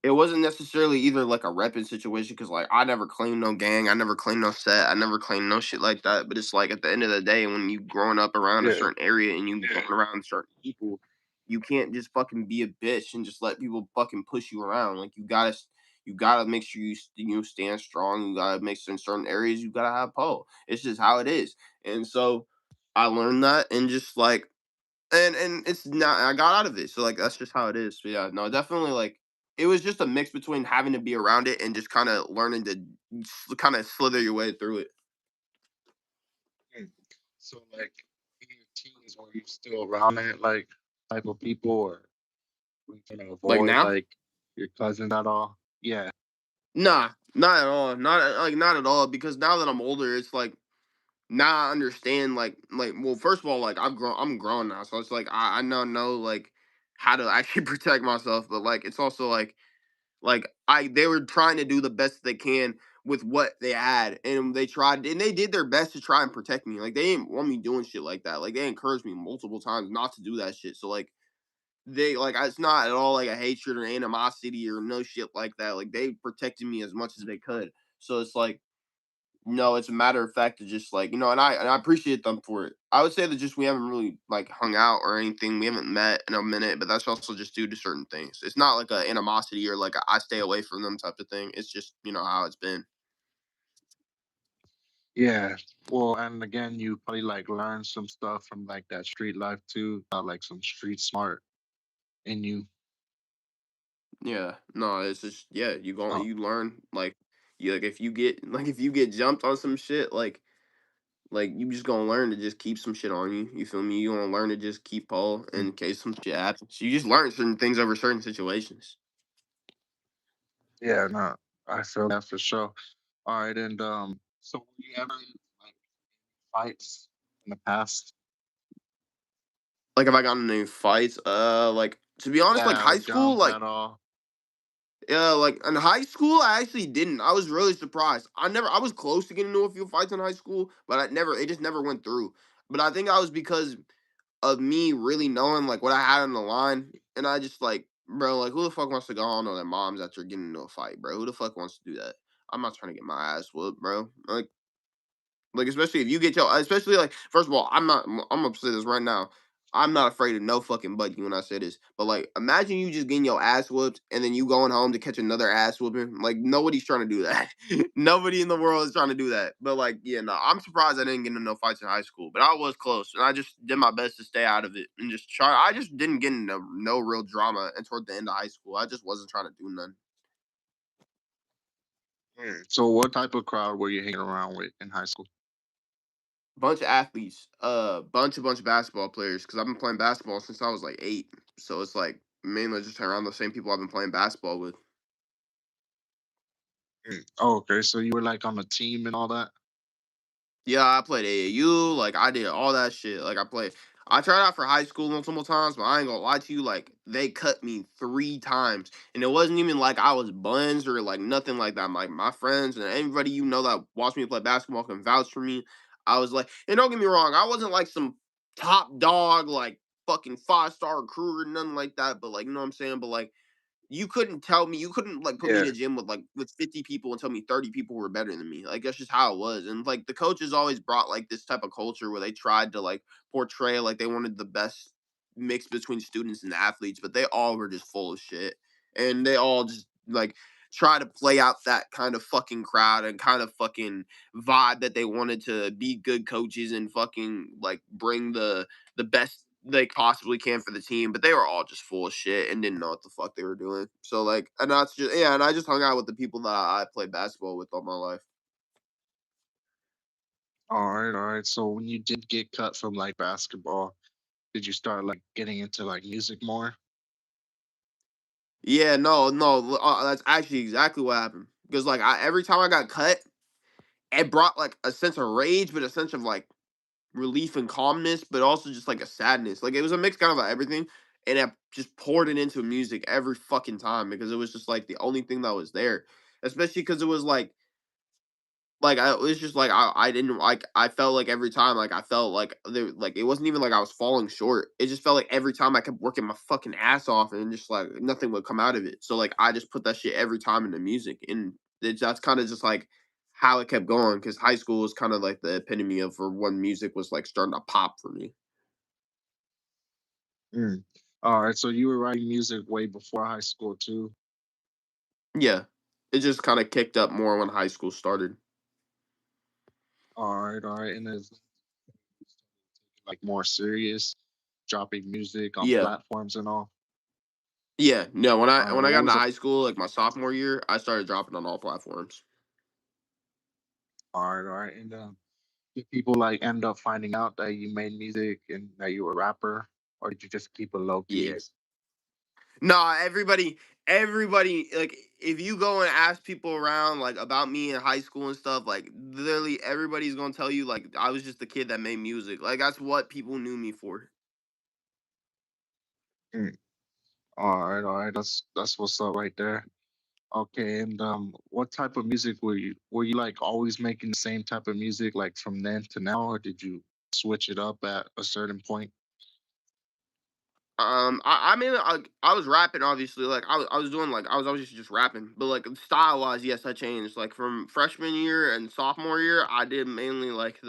it wasn't necessarily either like a repping situation because like I never claimed no gang, I never claimed no set, I never claimed no shit like that. But it's like at the end of the day, when you growing up around a Yeah, certain area and you growing around certain people, you can't just fucking be a bitch and just let people fucking push you around. Like you gotta make sure you stand strong. You gotta make sure in certain areas you gotta have pole. It's just how it is. And so I learned that and just like and it's not I got out of it, so, like, that's just how it is. So, yeah, no, definitely, like, it was just a mix between having to be around it and just kinda learning to kinda slither your way through it. mm. So like in your teens, were you still around that like type of people, or were you trying to Like, avoid now? like your cousins at all? Yeah. Nah, not at all, not at all, because now that I'm older, it's like, now I understand, well, first of all, like, I'm grown now, so it's like, I now know, like, how to actually protect myself, but, like, it's also like I they were trying to do the best they can with what they had, and they did their best to try and protect me. Like they didn't want me doing shit like that. Like they encouraged me multiple times not to do that shit. So like it's not at all like a hatred or animosity or no shit like that. Like they protected me as much as they could. So it's like no, it's a matter of fact to just like and I appreciate them for it. I would say that just we haven't really like hung out or anything. We haven't met in a minute, but that's also just due to certain things. It's not like a animosity or like I stay away from them type of thing. It's just how it's been. Yeah. Well, and again, you probably like learned some stuff from like that street life too, like some street smart in you. Yeah, no, it's just you go Oh, you learn you like if you get jumped on some shit you just gonna learn to just keep some shit on you. You feel me? You gonna learn to just keep Paul mm, in case some shit happens. You just learn certain things over certain situations. yeah, no, I feel that for sure. All right, and so were you ever in like fights in the past? Like, have I gotten in any fights? Like, to be honest, like, Yeah, high or school, jumped at all? yeah, like, in high school, I actually didn't. I was really surprised. I was close to getting into a few fights in high school, but it just never went through. But I think I was because of me really knowing, like, what I had on the line, and I just, like, bro, like, who the fuck wants to go home on their moms after getting into a fight, bro? Who the fuck wants to do that? I'm not trying to get my ass whooped, bro. Like, especially if you get your especially, like, first of all, I'm gonna say this right now. I'm not afraid of no fucking buddy when I say this. But, like, imagine you just getting your ass whooped and then you going home to catch another ass whooping. Like, nobody's trying to do that. Nobody in the world is trying to do that. But, like, yeah, no, I'm surprised I didn't get into no fights in high school. But I was close, and I just did my best to stay out of it and just try. I just didn't get into no real drama and toward the end of high school. I just wasn't trying to do none. So what type of crowd were you hanging around with in high school? Bunch of athletes, bunch of basketball players. Because I've been playing basketball since I was like 8, so it's like mainly just around the same people I've been playing basketball with. Oh, okay. So you were like on a team and all that? Yeah, I played AAU, like, I did all that shit, like, I tried out for high school multiple times, but I ain't gonna lie to you, like, they cut me 3 times, and it wasn't even like I was buns or, like, nothing like that, like, my friends and everybody that watched me play basketball can vouch for me. I was like and don't get me wrong, I wasn't like some top dog, like, fucking five-star recruiter, nothing like that, but, like, you know what I'm saying? But, like, you couldn't like put me in Yeah. a gym with 50 people and tell me 30 people were better than me. Like that's just how it was. And like the coaches always brought like this type of culture where they tried to like portray like they wanted the best mix between students and athletes, but they all were just full of shit. And they all just like try to play out that kind of fucking crowd and kind of fucking vibe that they wanted to be good coaches and fucking like bring the best they possibly can for the team, but they were all just full of shit and didn't know what the fuck they were doing. So like, and that's just and I just hung out with the people that I played basketball with all my life. All right, all right. So when you did get cut from like basketball, did you start like getting into like music more? Yeah, no, no, that's actually exactly what happened. Because like every time I got cut, it brought like a sense of rage, but a sense of like relief and calmness, but also just like a sadness. Like it was a mix kind of everything, and I just poured it into music every fucking time because it was just like the only thing that was there. especially because it was like I it was just like I didn't like I felt like every time like I felt like there like it wasn't even like I was falling short. It just felt like every time I kept working my fucking ass off and just like nothing would come out of it. So like I just put that shit every time in the music and that's kind of just like how it kept going because high school was kind of like the epitome of for when music was like starting to pop for me. Mm. All right, so you were writing music way before high school too. Yeah, it just kind of kicked up more when high school started. All right, and it's like more serious, dropping music on Yeah. platforms and all. Yeah, no, All right, when I got what into was it? high school, like my sophomore year, I started dropping on all platforms. All right, and did people like end up finding out that you made music and that you were a rapper, or did you just keep it low Yeah. key? Nah, everybody, like, if you go and ask people around, like, about me in high school and stuff, like, literally everybody's gonna tell you, like, I was just the kid that made music. Like, that's what people knew me for. Mm. All right, that's what's up right there. Okay, and what type of music were you? Were you like always making the same type of music like from then to now, or did you switch it up at a certain point? I mean, I was rapping, obviously. Like, I was doing, like, I was always just rapping. But, like, style wise, yes, I changed. Like, from freshman year and sophomore year, I did mainly, like,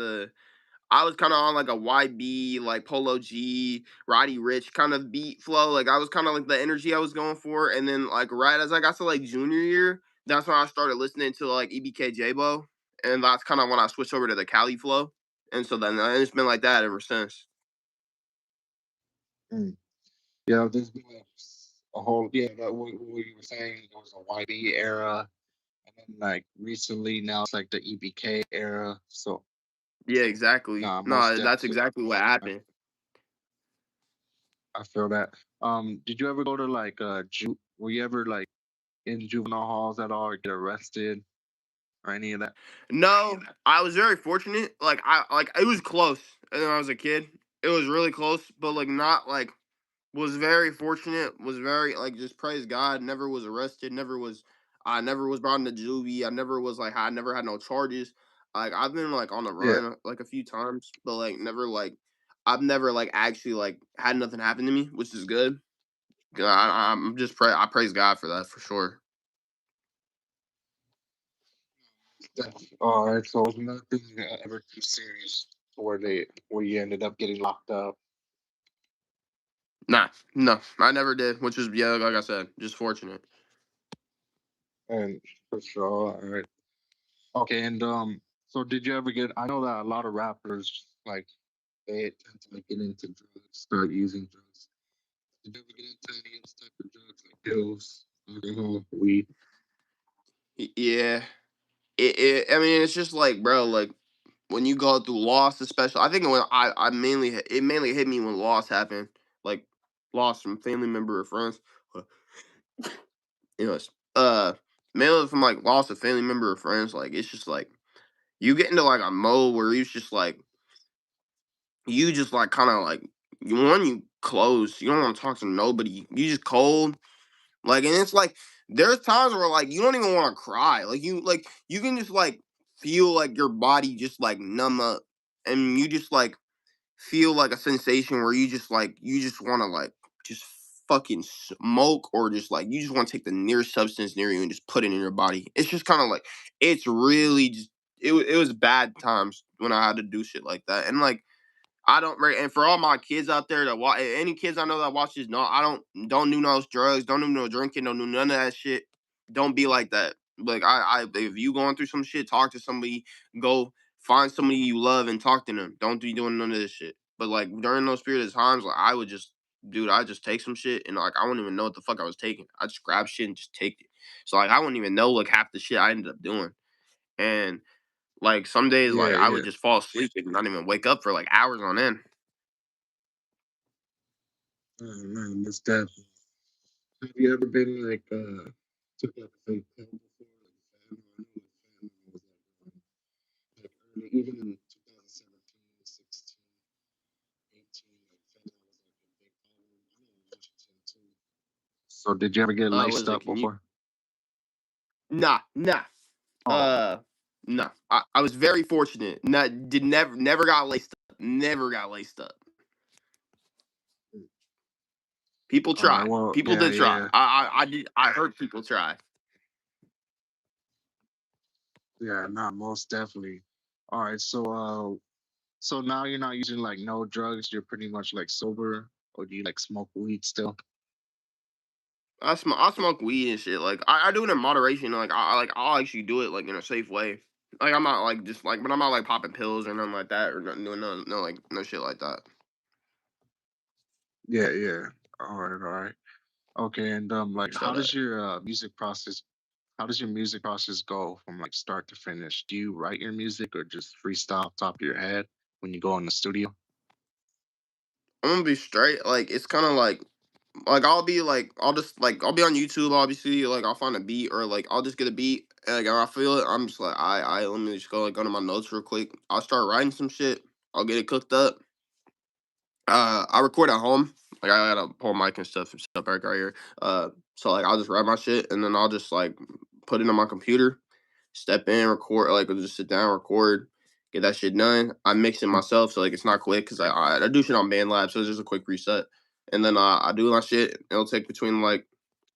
I was kind of on like a YB, like Polo G, Roddy Rich kind of beat flow. Like I was kind of like the energy I was going for. And then like right as I got to like junior year, that's when I started listening to like EBK J-Bo. And that's kind of when I switched over to the Cali flow. And so then it's been like that ever since. Mm. Yeah, there's been a whole that what you were saying. There was a YB era, and then like recently now it's like the EBK era. So Yeah, exactly. nah, most No, that's definitely. exactly what happened. I feel that. Did you ever go to like were you ever like in juvenile halls at all or get arrested or any of that? No, I was very fortunate. Like it was close. And when I was a kid, it was really close, but like not like was very fortunate, was very like just praise God, never was arrested, I never was brought into juvie, I never had no charges. Like I've been like on the Yeah, run like a few times, but I've never like actually like had nothing happen to me, which is good. I praise God for that for sure. all right. So it was nothing ever too serious to where you ended up getting locked up. Nah, no, I never did, which is yeah, like I said, just fortunate. And for sure, all right. Okay, and so did you ever get? I know that a lot of rappers like they tend to like get into drugs, start using drugs. Did you ever get into any of this type of drugs like pills, alcohol, weed? Yeah, I mean, it's just like, bro, like when you go through loss, especially, I think when I mainly it mainly hit me when loss happened, like loss from family member or friends. Uh, Anyways, mainly from like loss of family member or friends, like it's just like you get into like a mode where you just like kind of like you close, you don't want to talk to nobody, you just cold. Like, and it's like there's times where like you don't even want to cry. Like you can just like feel like your body just like numb up, and you just like feel like a sensation where you just want to like just fucking smoke or just like you just want to take the nearest substance near you and just put it in your body. It's just kind of like it's really just it was bad times when I had to do shit like that, and like I don't and for all my kids out there that watch any kids I know that watch this, no, I don't do no drugs, don't do no drinking, don't do none of that shit. Don't be like that. Like I if you going through some shit, talk to somebody, go find somebody you love and talk to them. Don't be doing none of this shit. But like during those period of times, like I would just dude, I just take some shit and like I wouldn't even know what the fuck I was taking. I just grab shit and just take it. So like I wouldn't even know like half the shit I ended up doing. And like some days like Yeah, I would yeah. just fall asleep and not even wake up for like hours on end. Oh man, most definitely. Have you ever been like took like a fake pill before, like fentanyl? I know like fentanyl was like early, even in 2017, 16, 18, like fentanyl was like a big problem. I know in Washington too. So did you ever get What laced is it? up Can you? before? Nah, nah. Oh, Uh, no. I was very fortunate. Not did never got laced up. Never got laced up. People all right. try. Well, People yeah, did try. yeah, I did. I heard people try. yeah. Not most definitely. All right. So now you're not using like no drugs. You're pretty much like sober, or do you like smoke weed still? I smoke weed and shit. Like I do it in moderation. Like I'll actually do it like in a safe way. Like I'm not like just like, but I'm not like popping pills or nothing like that or nothing doing no like no shit like that. Yeah, yeah. All right. Okay, and like, So that. how does your music process go from like start to finish? Do you write your music or just freestyle off top of your head when you go in the studio? I'm gonna be straight. Like it's kind of like I'll be like I'll just like I'll be on YouTube obviously. Like I'll find a beat or like I'll just get a beat and like if I feel it. I'm just like I let me just go to my notes real quick. I'll start writing some shit. I'll get it cooked up. I record at home. Like I got a whole mic and stuff right here. So like I'll just write my shit and then I'll just like put it on my computer, step in, record, like I'll just sit down, record, get that shit done. I mix it Mm, myself, so like it's not quick because I do shit on BandLab, so it's just a quick reset. And then I do my shit. It'll take between like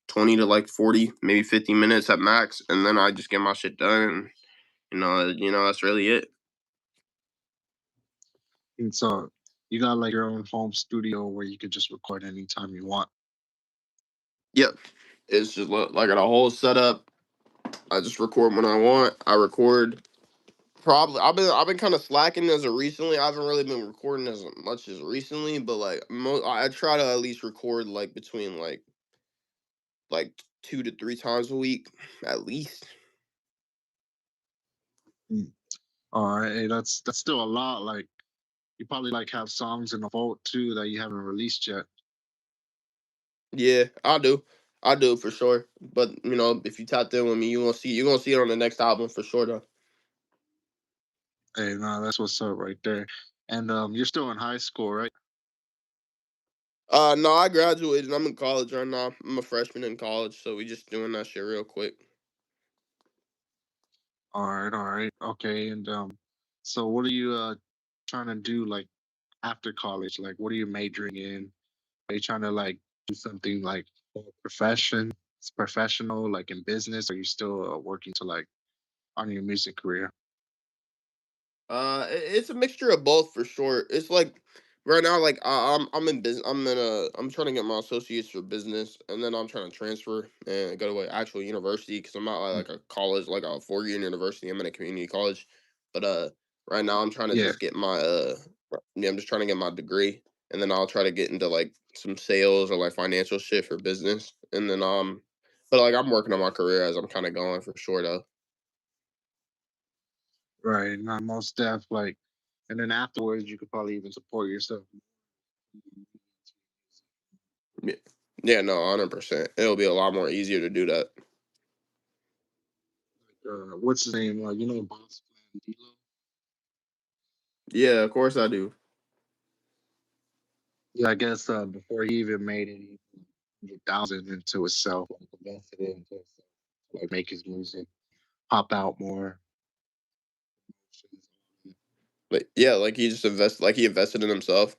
20 to like 40, maybe 50 minutes at max, and then I just get my shit done. And, that's really it. And so you got like your own home studio where you could just record anytime you want. Yep. It's just like got a whole setup. I just record when I want. I record. Probably I've been kind of slacking as of recently. I haven't really been recording as much as recently, but like I try to at least record like between like 2 to 3 times a week at least. Mm. All right, hey, that's still a lot. Like you probably like have songs in the vault too that you haven't released yet. Yeah, I do for sure. But if you tapped in with me, you gonna see it on the next album for sure though. Hey, no, that's what's up right there. And you're still in high school, right? No, I graduated. I'm in college right now. I'm a freshman in college, so we just doing that shit real quick. All right, okay. And so what are you trying to do like after college? Like, what are you majoring in? Are you trying to like do something like for professional, like in business? Or are you still working to like on your music career? It's a mixture of both for sure. It's like right now, like I'm in business. I'm trying to get my associates for business, and then I'm trying to transfer and go to an actual university because I'm not Mm, like a college, like a 4 year university. I'm in a community college, but right now I'm trying to yeah, just get my yeah, I'm just trying to get my degree, and then I'll try to get into like some sales or like financial shit for business, and then but like I'm working on my career as I'm kind of going for sure though. right. Not most deaf, like, and then afterwards you could probably even support yourself. Yeah, yeah, no, 100%. It'll be a lot more easier to do that. What's his name? You know, Boss Plan D'Lo? Yeah, of course I do. Yeah, I guess before he even made it, he put 100,000 into himself, like invested it into himself, to, like make his music pop out more. But yeah, like he invested in himself.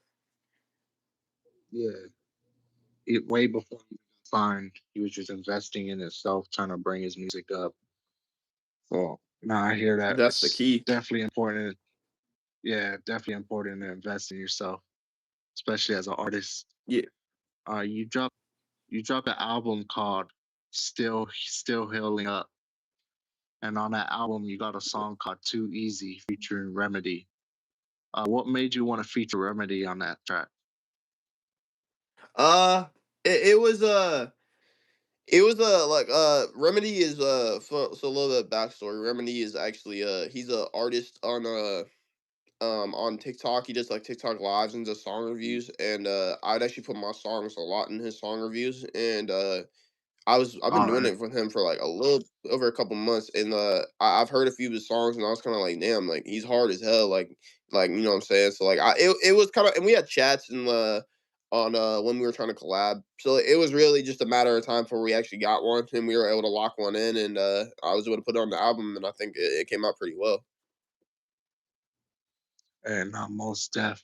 Yeah, way before he got signed, he was just investing in himself, trying to bring his music up. So, no, I hear that. That's the It's key. definitely important. Yeah, definitely important to invest in yourself, especially as an artist. Yeah. Uh, you dropped you dropped an album called Still Healing Up, and on that album you got a song called Too Easy featuring Remedy. What made you want to feature Remedy on that track? Uh it was like Remedy is so a little bit of backstory. Remedy is actually he's a artist on TikTok. He does like TikTok lives and does song reviews, and I'd actually put my songs a lot in his song reviews, and I've been All doing right. it with him for like a little over a couple months, and I've heard a few of his songs, and I was kind of like, damn, like he's hard as hell, like you know what I'm saying. So like it was kind of, and we had chats and on when we were trying to collab. So it was really just a matter of time before we actually got one, and we were able to lock one in, and I was able to put it on the album, and I think it came out pretty well. And most deaf.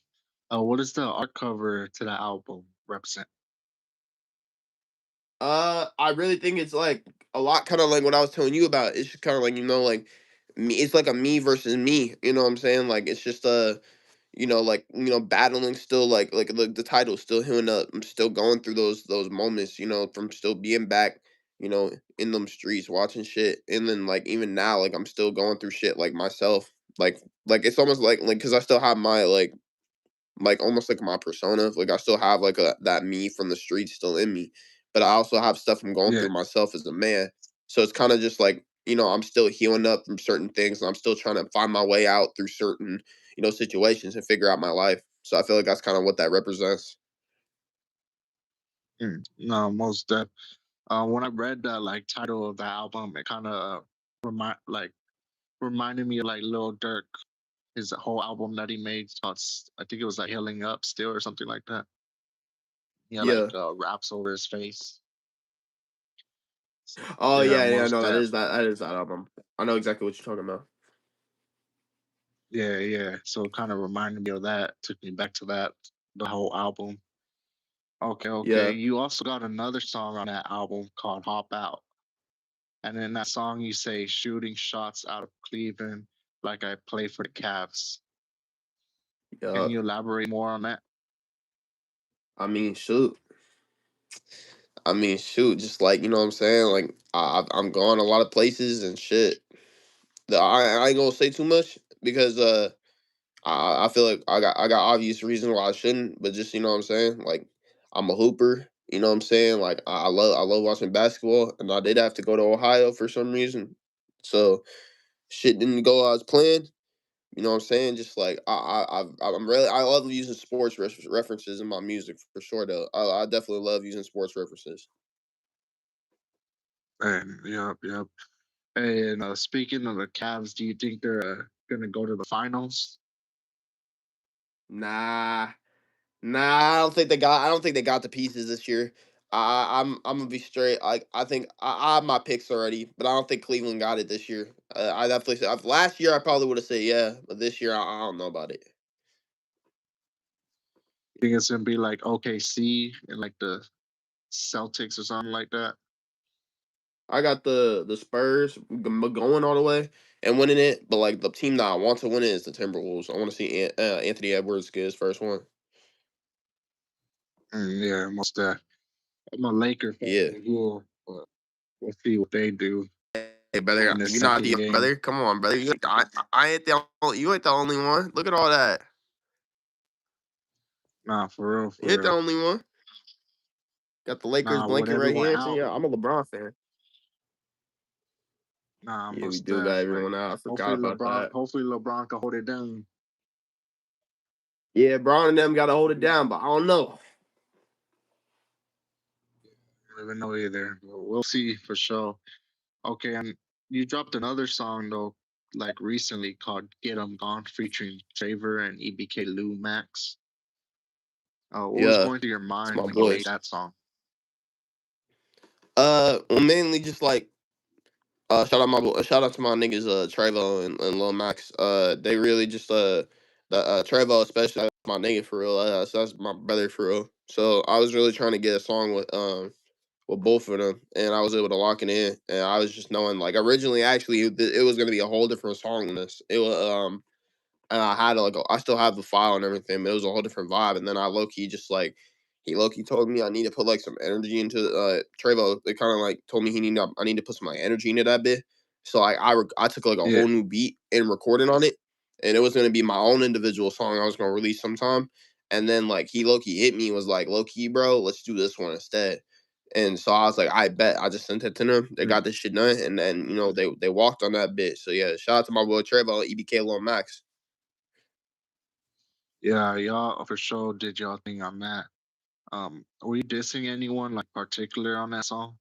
What does the art cover to the album represent? I really think it's like a lot, kind of like what I was telling you about. It's just kind of like like me. It's like a me versus me. You know what I'm saying? Like it's just like battling still, like the title's still healing up. I'm still going through those moments, from still being back, in them streets watching shit, and then like even now, like I'm still going through shit like myself, like it's almost like because I still have my like almost like my persona. Like I still have like that me from the streets still in me, but I also have stuff I'm going Yeah. through myself as a man. So it's kind of just like I'm still healing up from certain things, and I'm still trying to find my way out through certain situations and figure out my life. So I feel like that's kind of what that represents. No, most deaf. When I read the like title of the album, it kind of reminded me of like Lil Durk, his whole album that he made. I think it was like "Healing Up" still or something like that. Yeah, like Yeah. raps over his face. Oh Yeah, yeah, yeah. most No, that deaf. is that is that album. I know exactly what you're talking about. Yeah, yeah. So it kind of reminded me of that. Took me back to that the whole album. Okay, okay. Yeah. You also got another song on that album called "Hop Out," and in that song you say "shooting shots out of Cleveland like I play for the Cavs." Yeah. Can you elaborate more on that? I mean, shoot. I mean, shoot. Just like what I'm saying. Like I'm going a lot of places and shit. I ain't gonna say too much because I feel like I got obvious reasons why I shouldn't, but just what I'm saying, like I'm a hooper, what I'm saying? Like I love watching basketball, and I did have to go to Ohio for some reason. So shit didn't go as planned. You know what I'm saying? Just like I love using sports references in my music for sure though. I definitely love using sports references. And yep, yep. And speaking of the Cavs, do you think they're gonna go to the finals? Nah. Nah, I don't think they got the pieces this year. I'm gonna be straight. I think I have my picks already, but I don't think Cleveland got it this year. I definitely said last year I probably would have said yeah, but this year I don't know about it. You think it's gonna be like OKC and like the Celtics or something like that? I got the Spurs going all the way and winning it, but like the team that I want to win it is the Timberwolves. I want to see Anthony Edwards get his first one. Yeah, most that. I'm a Laker fan Yeah. as well, but we'll see what they do Hey brother, in the you're not second the game. brother. Come on, brother. I ain't you ain't the only one. Look at all that. Nah, for real, You ain't for the real. only one. Got the Lakers Nah, with blanket right everyone here. So out, yeah, I'm a LeBron fan. nah, Yeah, we most do got def. Like, everyone out. I forgot about that. hopefully LeBron can hold it down. Yeah, Braun and them got to hold it down, but I don't know. I don't even know either. But we'll see for sure. Okay, and you dropped another song though, like recently called "Get 'Em Gone" featuring Traver and EBK Lou Max. What was Yeah, going through your it's mind my when you made boys. that song? Well, mainly just like shout out to my niggas Trevo and Lil Max. They really just the Trevo especially that's my nigga for real. So that's my brother for real. So I was really trying to get a song with both of them, and I was able to lock it in. And I was just knowing like originally actually it was gonna be a whole different song than this. It was and I had like I still have the file and everything, but it was a whole different vibe. And then I low key just like he low key told me I need to put like some energy into Trevo. They kind of like told me I need to put some like energy into that bit. So like I took like a Yeah, whole new beat and recorded on it, and it was gonna be my own individual song I was gonna release sometime. And then like he low key hit me and was like, low key bro, let's do this one instead. And so I was like, I bet. I just sent it to them. They mm, got this shit done, and then they walked on that bit. So yeah, shout out to my boy Trevo, EBK Lil Max. yeah, y'all for sure did y'all thing on that. Were you dissing anyone like particular on that song?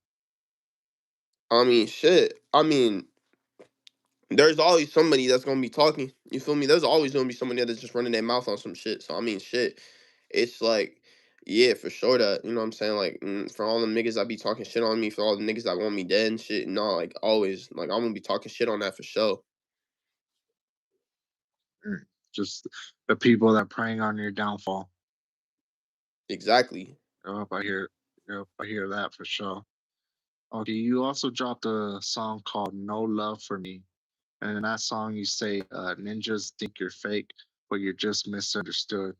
I mean, shit. I mean, there's always somebody that's gonna be talking. You feel me? There's always gonna be somebody that's just running their mouth on some shit. So I mean, shit. It's like, Yeah, for sure that, you know what I'm saying? Like, for all the niggas that be talking shit on me, for all the niggas that want me dead and shit, no, like, always, like, I'm gonna be talking shit on that for sure. Mm. Just the people that preying on your downfall. Exactly. Yep, I hear that for sure. Okay, you also dropped a song called "No Love for Me," and in that song you say, "Ninjas think you're fake, but you're just misunderstood."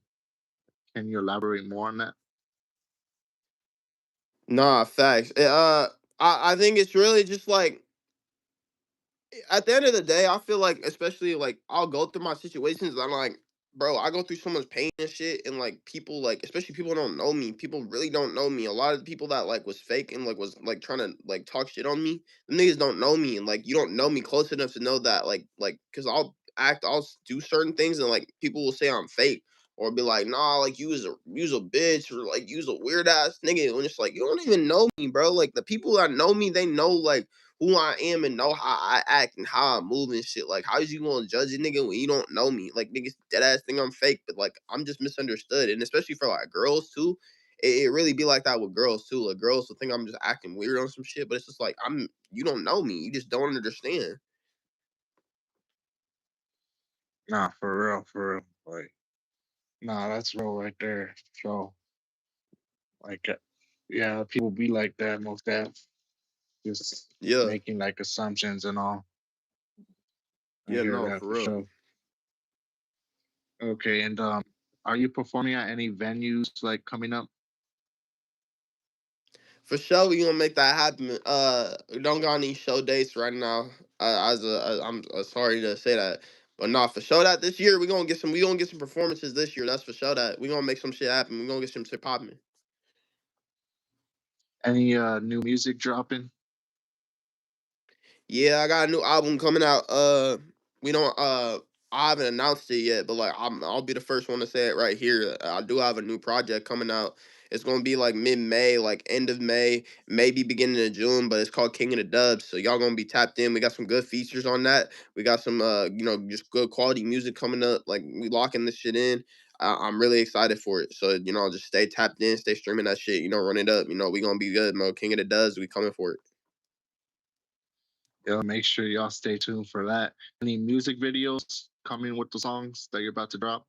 Can you elaborate more on that? Nah, facts. I think it's really just like at the end of the day, I feel like, especially like I'll go through my situations. And I'm like, bro, I go through so much pain and shit, and like people, like especially people who don't know me. People really don't know me. A lot of the people that like was fake and like was like trying to like talk shit on me. The niggas don't know me, and like you don't know me close enough to know that like because I'll do certain things, and like people will say I'm fake. Or be like, nah, like you was a bitch, or like you was a weird ass nigga. And it's like you don't even know me, bro. Like the people that know me, they know like who I am and know how I act and how I move and shit. Like, how is you gonna judge a nigga when you don't know me? Like, niggas dead ass think I'm fake, but like, I'm just misunderstood. And especially for like girls too, it really be like that with girls too. Like, girls will think I'm just acting weird on some shit, but it's just like, you don't know me. You just don't understand. Nah, for real, for real. Like, nah, that's real right there. So, like, yeah, people be like that most that just Yeah. making like assumptions and all. I Yeah, hear no, that for for real. sure. Okay, and are you performing at any venues like coming up? For sure, we gonna make that happen. We don't got any show dates right now. I'm sorry to say that, but nah, for sure that this year we gonna get some performances this year. That's for sure that we gonna make some shit happen. We gonna get some shit popping. Any new music dropping? Yeah, I got a new album coming out. We don't I haven't announced it yet, but like I'll be the first one to say it right here. I do have a new project coming out. It's gonna be like mid-May, like end of May, maybe beginning of June, but it's called King of the Dubs. So y'all gonna be tapped in. We got some good features on that. We got some just good quality music coming up. Like we locking this shit in. I'm really excited for it. So, just stay tapped in, stay streaming that shit, run it up. We gonna be good, man. King of the Dubs, we coming for it. Yeah, make sure y'all stay tuned for that. Any music videos coming with the songs that you're about to drop?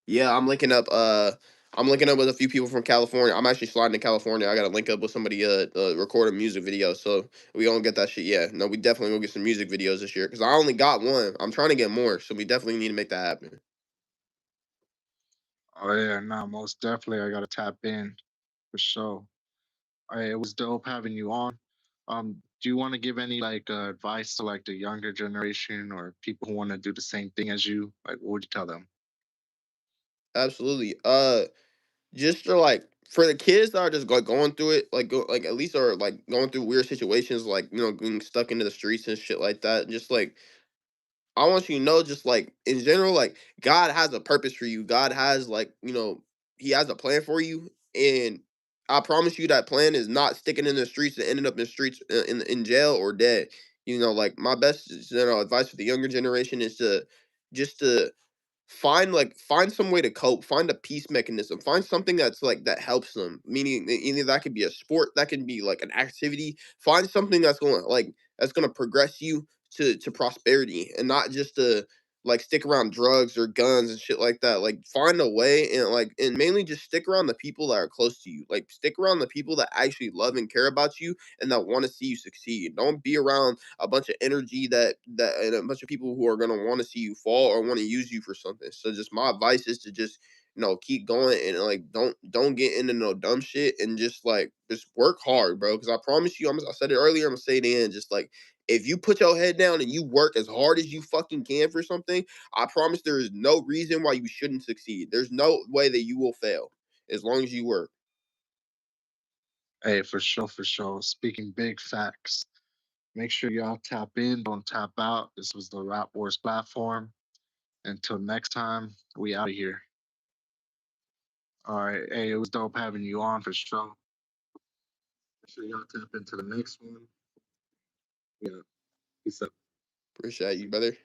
Yeah, I'm linking up with a few people from California. I'm actually sliding to California. I gotta link up with somebody record a music video. So we gonna get that shit. Yeah. No, we definitely gonna get some music videos this year. Cause I only got one. I'm trying to get more. So we definitely need to make that happen. Oh yeah, no, most definitely. I gotta tap in for sure. All right, it was dope having you on. Do you want to give any like advice to like the younger generation or people who want to do the same thing as you? Like, what would you tell them? Absolutely. Just for the kids that are just like going through it, like at least are like going through weird situations, like getting stuck into the streets and shit like that. Just like I want you to know, just like in general, like God has a purpose for you. God has He has a plan for you, and I promise you that plan is not sticking in the streets and ending up in the streets in jail or dead. Like my best advice for the younger generation is to find some way to cope, find a peace mechanism, find something that's like that helps them, meaning either that could be a sport, that can be like an activity. Find something that's going to progress you to prosperity, and not just to like stick around drugs or guns and shit like that. Like find a way, and mainly just stick around the people that are close to you. Like stick around the people that actually love and care about you and that want to see you succeed. Don't be around a bunch of energy that and a bunch of people who are gonna want to see you fall or want to use you for something. So just my advice is to just keep going, and like don't get into no dumb shit, and just work hard, bro. Because I promise you, I said it earlier, I'm gonna say it again. Just like if you put your head down and you work as hard as you fucking can for something, I promise there is no reason why you shouldn't succeed. There's no way that you will fail as long as you work. Hey, for sure, for sure. Speaking big facts. Make sure y'all tap in, don't tap out. This was the Rap Wars platform. Until next time, we out of here. All right. Hey, it was dope having you on for sure. Make sure y'all tap into the next one. Yeah. Peace out. Appreciate you, brother.